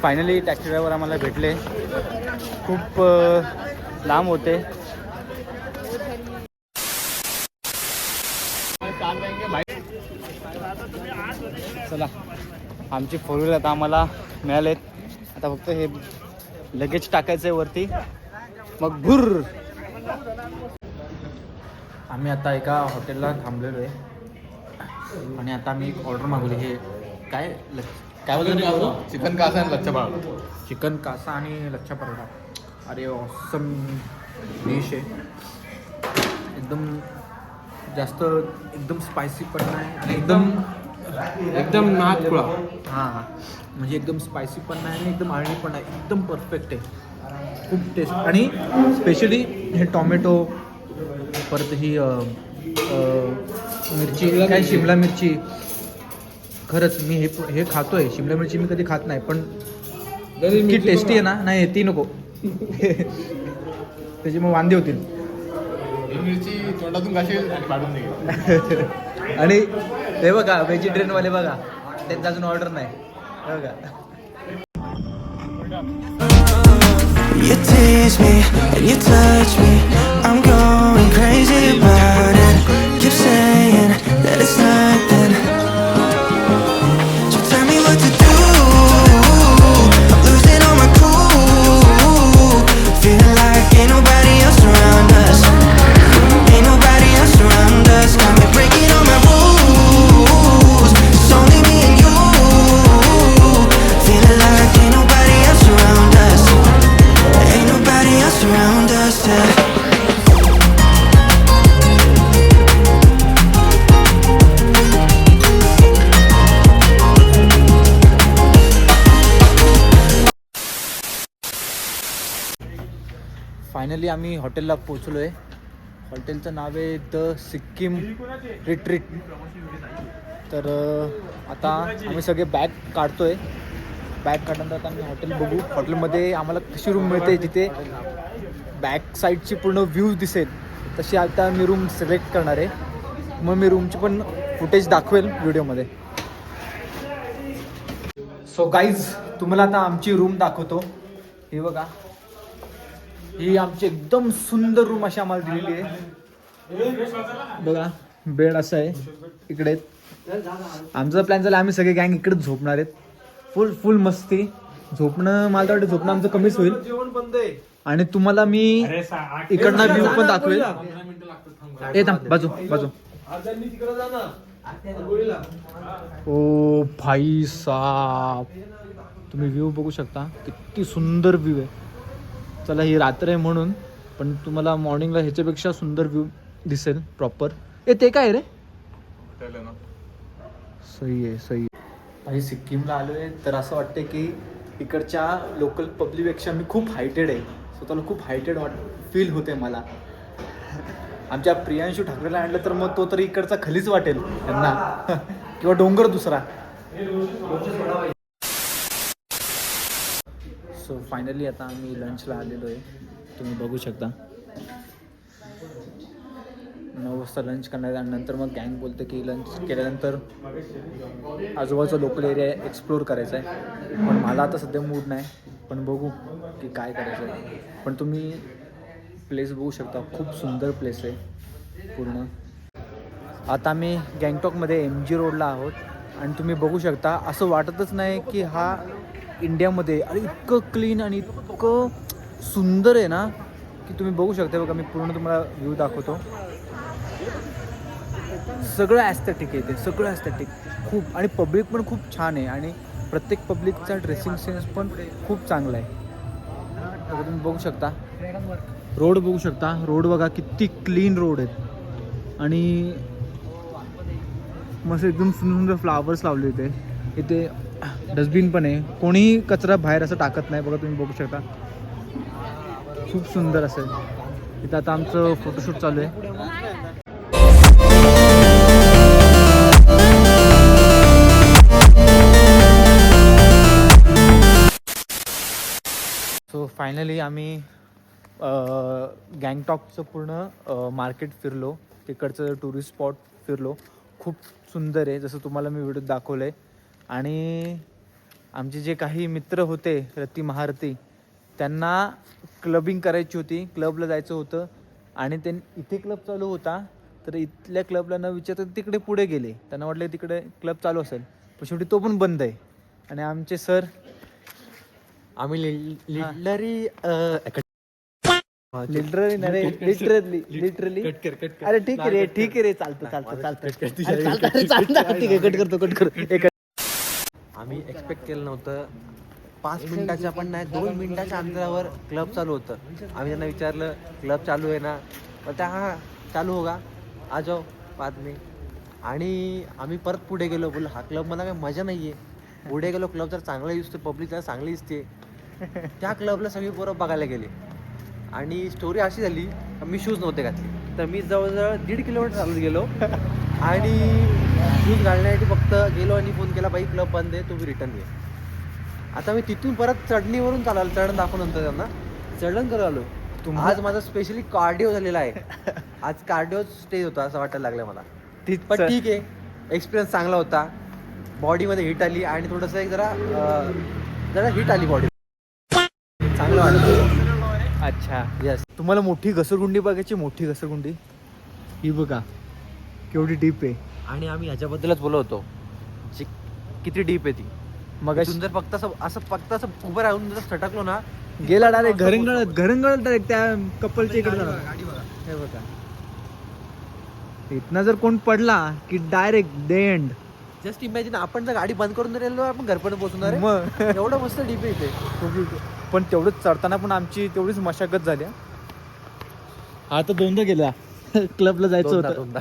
Finally taxi driver आम्हाला भेटले. खूप लांब होते. चला, आमची 4 व्हीलर आता आम्हाला मिळालेत. आता फक्त हे लगेज टाकायचं आहे वरती, मग भुर. आम्ही आता एका हॉटेलला थांबलेलो आहे आणि आता आम्ही एक ऑर्डर मागवली. हे काय बोलतो? चिकन कासा आणि लच्छा पराठा. चिकन कासा आणि लच्छा पराठा. अरे ऑसम डिश आहे. एकदम स्पायसी पण नाही आणि एकदम नाद खुळा. हां, म्हणजे एकदम स्पायसी पण नाही आणि एकदम आळणी पण नाही. एकदम परफेक्ट आहे. खूप टेस्ट. आणि स्पेशली हे टॉमॅटो, परत ही मिरची, काय शिमला मिरची. खरंच मी हे खातोय. शिमला मिरची मी कधी खात नाही, पण इतकी टेस्टी आहे ना. नाही, ती नको. त्याची मग वांदे होतील. मिरची तोंडातून घाशील आणि पाडून देईल. आणि हे बघा, व्हेजिटेरियनवाले बघा, त्यांचं अजून ऑर्डर नाही. हे बघा. You tease me and you touch me, I'm going crazy about it. Keep saying that it's nothing, so tell me what to do. I'm losing all my cool, feeling like ain't nobody else around us. Ain't nobody else around us. Got me breaking all my rules. It's only me and you, feeling like ain't nobody else around us. Ain't nobody else around us, yeah. Finally आम्ही हॉटेलला पोचलो आहे. हॉटेलचं नाव आहे the Sikkim retreat. तर आता आम्ही सगळे बॅग काढतोय. बॅग काढल्यानंतर आता आम्ही हॉटेल बघू. हॉटेलमध्ये आम्हाला कशी रूम मिळते, जिथे बॅक साईडची पूर्ण व्ह्यूज दिसेल, तशी आता मी रूम सिलेक्ट करणार आहे. मग मी रूमची पण फुटेज दाखवेल व्हिडिओमध्ये. सो गाईज, तुम्हाला आता आमची रूम दाखवतो. हे बघा, ही आमची एकदम सुंदर रूम अशी आम्हाला दिलेली आहे. बघा, बेड असं आहे इकडे. आमचा प्लॅन झाला, आम्ही सगळे गँग इकडेच झोपणार आहेत. फुल मस्ती. झोपणं मला तर वाटतं झोपणं आमचं कमीच होईल. जेवण बंद आहे. आणि तुम्हाला मी इकडनं व्ह्यू पण दाखवेल. बाजू ओ भाई साहब, तुम्ही व्ह्यू बघू शकता. किती सुंदर व्ह्यू आहे. चला, ही रात्र आहे म्हणून, पण तुम्हाला मॉर्निंगला ह्याच्यापेक्षा सुंदर व्ह्यू दिसेल प्रॉपर. ते काय रे? सही आहे. आणि सिक्कीमला आलो आहे तर असं वाटतं की इकडच्या लोकल पब्लिकपेक्षा मी खूप हायटेड आहे. स्वतःला खूप हायटेड फील होते मला. आमच्या प्रियांशू ठाकरेला आणलं तर मग तो तरी इकडचा खालीच वाटेल त्यांना, किंवा डोंगर दुसरा. सो फायनली आता आम्ही लंचला आलेलो आहे. तुम्ही बघू शकता. 9 वाजता लंच करणार आणि नंतर मग गँग बोलते की लंच केल्यानंतर आजूबाजूचा लोकल एरिया एक्सप्लोर करायचा आहे. पण मला आता सध्या मूड नाही, पण बघू की काय करायचं आहे. पण तुम्ही प्लेस बघू शकता, खूप सुंदर प्लेस आहे पूर्ण. आता आम्ही गँगटॉकमध्ये MG रोडला आहोत आणि तुम्ही बघू शकता, असं वाटतच नाही की हा इंडियामध्ये. अरे इतकं क्लीन आणि इतकं सुंदर आहे ना, की तुम्ही बघू शकता. बघा, मी पूर्ण तुम्हाला व्ह्यू दाखवतो. सगळं ॲस्थेटिक आहे ते, सगळं ॲस्थेटिक खूप. आणि पब्लिक पण खूप छान आहे आणि प्रत्येक पब्लिकचा ड्रेसिंग सेन्स पण खूप चांगला आहे. तुम्ही बघू शकता, रोड बघू शकता. रोड बघा, किती क्लीन रोड आहेत आणि मस्त एकदम सुंदर फ्लावर्स लावले होते. इथे डस्टबिन पण आहे. कोणीही कचरा बाहेर असं टाकत नाही. बघा, तुम्ही बघू शकता, खूप सुंदर असं. इथं आता आमचं फोटोशूट चालू आहे. सो फायनली आम्ही गँगटॉकचं पूर्ण मार्केट फिरलो. तिकडचं टुरिस्ट स्पॉट फिरलो. खूप सुंदर आहे, जसं तुम्हाला मी व्हिडिओ दाखवलं आहे. आणि आमचे जे काही मित्र होते रती महारथी त्यांना क्लबिंग करायची होती, क्लबला जायचं होतं आणि ते इथे क्लब चालू होता तर इथल्या क्लबला न विचारता तिकडे पुढे गेले. त्यांना वाटलं तिकडे क्लब चालू असेल पण शेवटी तो पण बंद आहे. आणि आमचे सर आम्ही लिटरली लिटरली अरे ठीक आहे रे चालतं कट करतो. आम्ही एक्सपेक्ट केलं नव्हतं. 5 मिनिटाच्या पण नाही 2 मिनिटाच्या अंतरावर क्लब चालू होतं. आम्ही त्यांना विचारलं क्लब चालू आहे ना, तर त्या हा चालू होगा आ जाओ बाद में. आणि आम्ही परत पुढे गेलो, बोल हा क्लब मला काही मजा नाही आहे. पुढे गेलो, क्लब तर चांगला दिसतो, पब्लिकला चांगली दिसते. त्या क्लबला सगळी पोरं बघायला गेले. आणि स्टोरी अशी झाली मी शूज नव्हते घातले तर मी जवळजवळ 1.5 किलोमीटर चालत गेलो आणि शूज घालण्यासाठी फक्त गेलो आणि फोन केला बाई क्लब बंद आहे तुम्ही रिटर्न ये. आता मी तिथून परत चढणीवरून चाललो, चढण दाखवून नंतर त्यांना चढण करायला आलो. आज माझा स्पेशली कार्डिओ झालेला आहे. आज कार्डिओ स्टेज होता असं वाटायला लागलं मला. पण ठीक आहे, एक्सपिरियन्स चांगला होता. बॉडीमध्ये हिट आली आणि थोडंसं एक जरा हिट आली बॉडी, चांगलं वाटलं. अच्छा यस. तुम्हाला मोठी घसरगुंडी बघायची, मोठी घसरगुंडी ही बघा केवढी डीप आहे. आणि आम्ही ह्याच्याबद्दलच बोलत होतो जी किती डीप आहे ती. मग इथून जर फक्त असं उभं राहून जर सटकलो ना गेला डायरेक्ट घरंगळत डायरेक्ट त्या कपलच्या इकडे जाणार. हे बघा इथनं जर कोण पडला की direct day end. Just imagine आपण जर गाडी बंद करून जर गेलो आपण घरपर्यंत पोहोचणार आहे. मग एवढं मस्त डीप आहे इथे. पण तेवढंच चढताना पण आमची तेवढीच मशागत झाली. आता 2दा गेला क्लबला जायचं होतं. दोनदा